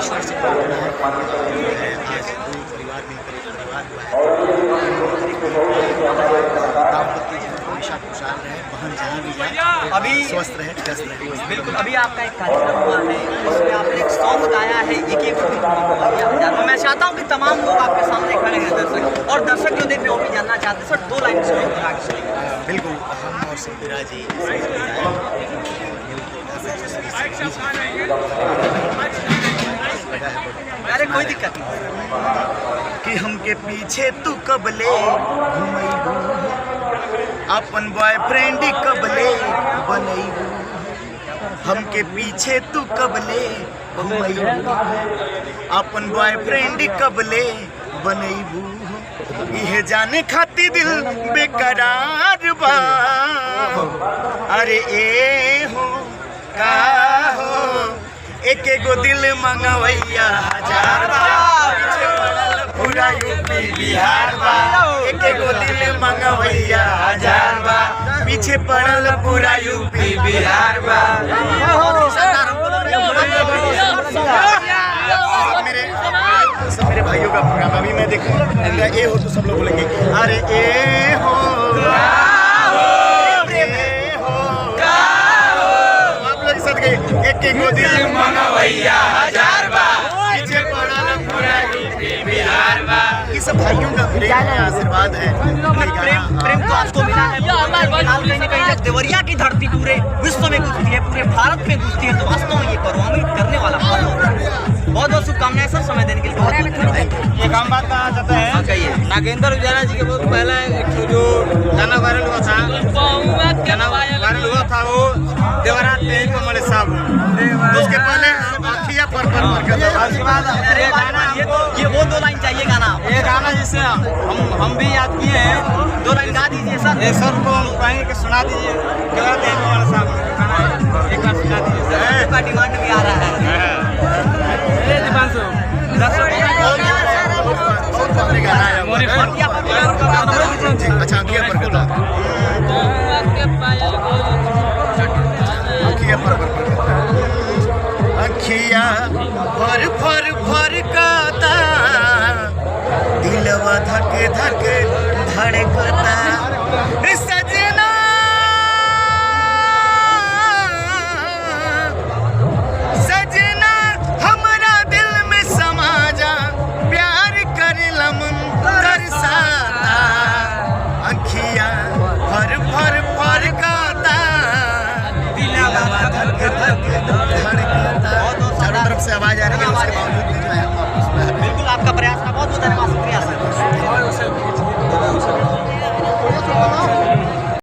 ईश्वर से प्रार्थना है आज दो परिवार मिलकर एक परिवार हुआ है। दाम्पत्य जीवन हमेशा खुशहाल रहे, बहन जहाँ भी जाए अभी स्वस्थ रहे, व्यस्त रहे। बिल्कुल, अभी आपका एक कार्यक्रम हुआ है, इसमें आपने एक सॉन्ग गाया है, एक मैं चाहता हूँ कि तमाम लोग आपके सामने खड़े हैं दर्शक, और दर्शक जो देख रहे हैं वो भी जानना चाहते हैं सर, 2 लाइन से आगे चलेंगे। बिल्कुल, हम और सिंधुरा जी अरे कोई दिक्कत नहीं कि हमके पीछे तू कबले घुमैबू, अपन बॉयफ्रेंड कबले बनैबू, हमके पीछे तू कबले घुमैबू, अपन बॉयफ्रेंड कबले बनैबू, इहे जाने खातिर दिल बेकरार बा, अरे ए हो का हो एक एगो दिल मंगवैया हजार बा, पीछे पड़ल पूरा यूपी बिहार बा, एक एगो दिल मंगवैया हजार बा, पीछे पड़ल पूरा यूपी बिहार बा। सब मेरे भाइयों का प्रोग्राम अभी मैं देखूंगा, ए हो तो सब लोग बोलेंगे अरे ए हो एक एगो दिल मंगवैया हजार बा, पीछे पड़ल पूरा यूपी बिहार बा। ये सब भाइयों का प्रेम है, आशीर्वाद है, प्रेम तो आपको मिला है, कहीं न कहीं जब देवरिया की धरती पूरे विश्व में गूंजती है, पूरे भारत में गूंजती है, तो वास्तव में ये प्रभावित करने वाला फल होता है। बहुत बहुत शुभकामनाएं सर, समय देने के लिए बहुत बहुत। एक हम बात कहना चाहते हैं, कहिए। नागेंद्र उजाला जी के बहुत पहला एक जो गाना वायरल हुआ था, वो देवरात में कमल साहब, उसके पहले अखिया पर उसके बाद ये वो 2 लाइन चाहिए गाना, ये गाना जिससे हम भी याद किए हैं, 2 लाइन गा दीजिए सर। ये सर को हम कहेंगे कि सुना दीजिए, देवरात में कमल साहब एक बार सुना दीजिए सर, का डिमांड भी आ रहा है। अच्छा अखिया पर करता, अखिया फर फर फर काता, दिलवा धक धक धड़कता, सजना सजना हमरा दिल में समा जा, प्यार कर लमन तरसाता, अखिया फर फर फर काता, दिलवा धक धक धड़कता। चारों तरफ से आवाज आ रही है, उसके बावजूद भी जो है